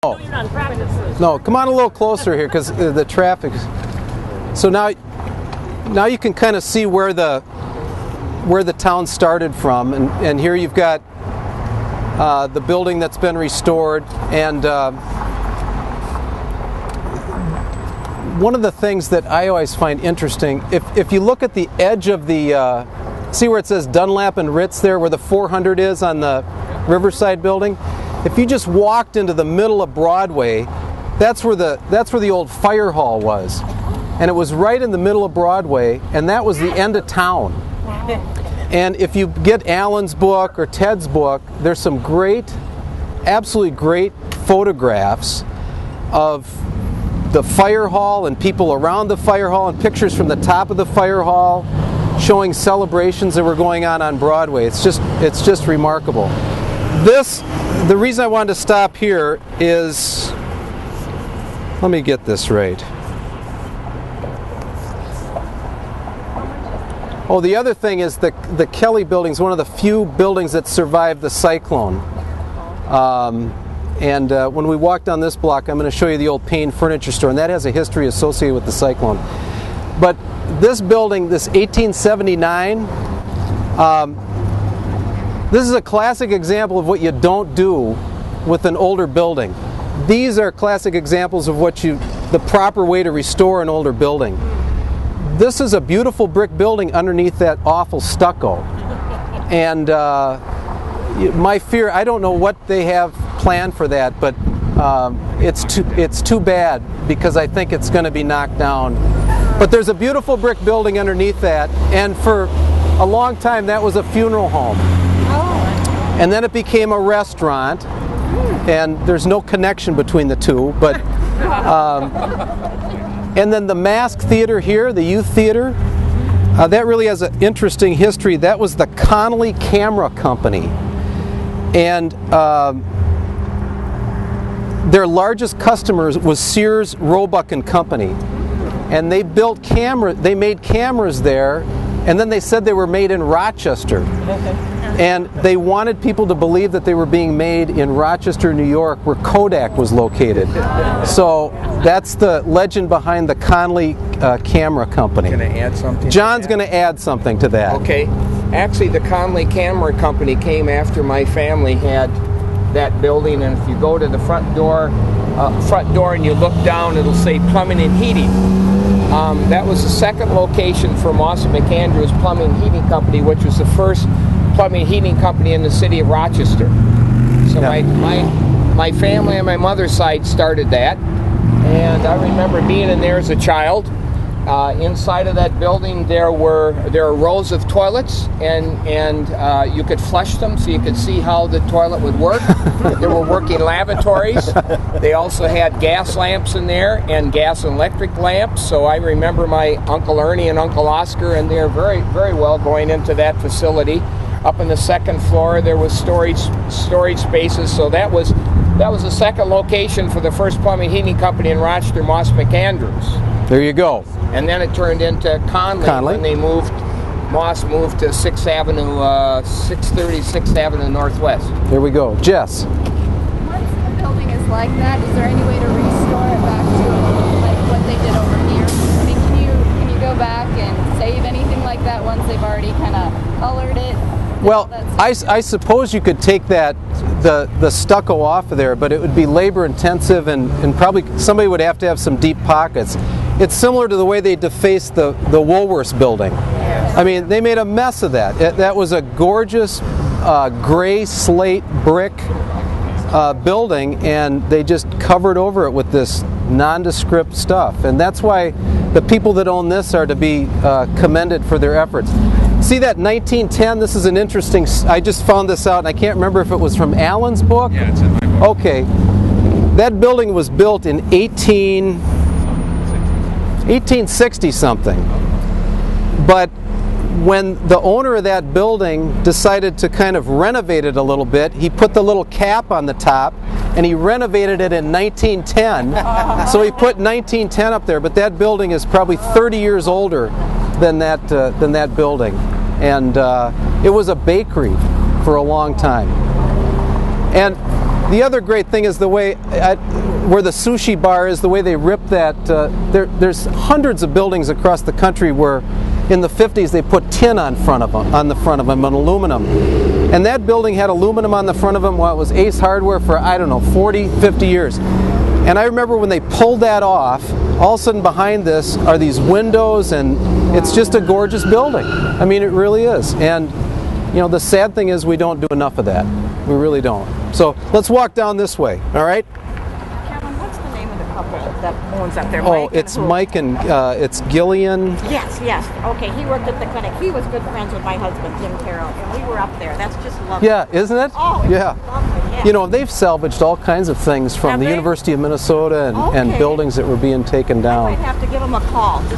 Oh. No, come on a little closer here because the traffic. So now you can kind of see where the town started from, and here you've got the building that's been restored. And one of the things that I always find interesting, if you look at the edge of the, see where it says Dunlap and Ritz there, where the 400 is on the Riverside building. If you just walked into the middle of Broadway, that's where the old fire hall was, and it was right in the middle of Broadway, and that was the end of town. And if you get Alan's book or Ted's book, there's some absolutely great photographs of the fire hall and people around the fire hall, and pictures from the top of the fire hall showing celebrations that were going on Broadway. It's just remarkable. The reason I wanted to stop here is, let me get this right. Oh, the other thing is the Kelly building is one of the few buildings that survived the cyclone. And when we walk down this block, I'm going to show you the old Payne Furniture Store, and that has a history associated with the cyclone. But this building, this 1879, this is a classic example of what you don't do with an older building. These are classic examples of the proper way to restore an older building. This is a beautiful brick building underneath that awful stucco. And my fear, I don't know what they have planned for that, but it's too bad, because I think it's going to be knocked down. But there's a beautiful brick building underneath that, and for a long time that was a funeral home. And then it became a restaurant, and there's no connection between the two. But and then the Mask Theater here, the youth theater, that really has an interesting history. That was the Connolly Camera Company, and their largest customers was Sears, Roebuck and Company, and they made cameras there, and then they said they were made in Rochester. And they wanted people to believe that they were being made in Rochester, New York, where Kodak was located. So that's the legend behind the Connolly Camera Company. Going to add something? John's going to add something to that. Okay. Actually, the Connolly Camera Company came after my family had that building, and if you go to the front door and you look down, it'll say Plumbing and Heating. That was the second location for Moss and McAndrews Plumbing and Heating Company, which was the first plumbing and heating company in the city of Rochester. So my family on my mother's side started that, and I remember being in there as a child. Inside of that building there are rows of toilets, and you could flush them so you could see how the toilet would work. There were working lavatories. They also had gas lamps in there and gas and electric lamps. So I remember my Uncle Ernie and Uncle Oscar, and they're very, very well going into that facility. Up in the second floor there was storage spaces. So that was the second location for the first plumbing heating company in Rochester, Moss McAndrews. There you go. And then it turned into Conley. When they Moss moved to 6th Avenue, 630 6th Avenue Northwest. There we go. Jess. Once the building is like that, is there any way to restore it back to like what they did over here? I mean, can you go back and save anything like that once they've already kind of colored it? Well, I suppose you could take the stucco off of there, but it would be labor intensive, and probably somebody would have to have some deep pockets. It's similar to the way they defaced the Woolworths building. I mean, they made a mess of that. That was a gorgeous gray slate brick building, and they just covered over it with this nondescript stuff. And that's why the people that own this are to be commended for their efforts. See that 1910? This is an interesting, I just found this out, and I can't remember if it was from Alan's book. Yeah, it's in my book. Okay. That building was built in 1860 something. But when the owner of that building decided to kind of renovate it a little bit, he put the little cap on the top, and he renovated it in 1910. So he put 1910 up there, but that building is probably 30 years older than that building. And it was a bakery for a long time. And The other great thing is the way, where the sushi bar is, the way they rip that. There's hundreds of buildings across the country where in the 50s they put tin on the front of them, and aluminum. And that building had aluminum on the front of them while it was Ace Hardware for, I don't know, 40, 50 years. And I remember when they pulled that off, all of a sudden behind this are these windows, and it's just a gorgeous building. I mean, it really is. And you know, the sad thing is we don't do enough of that. We really don't. So let's walk down this way, all right? Kevin, what's the name of the couple that owns up there? Oh, it's Mike and it's Gillian. Yes, yes. Okay, he worked at the clinic. He was good friends with my husband, Jim Carroll, and we were up there. That's just lovely. Yeah, isn't it? Oh, it's yeah. lovely. Yeah. You know, they've salvaged all kinds of things from Have the they? University of Minnesota and Okay. buildings that were being taken down. I might have to give him a call. Just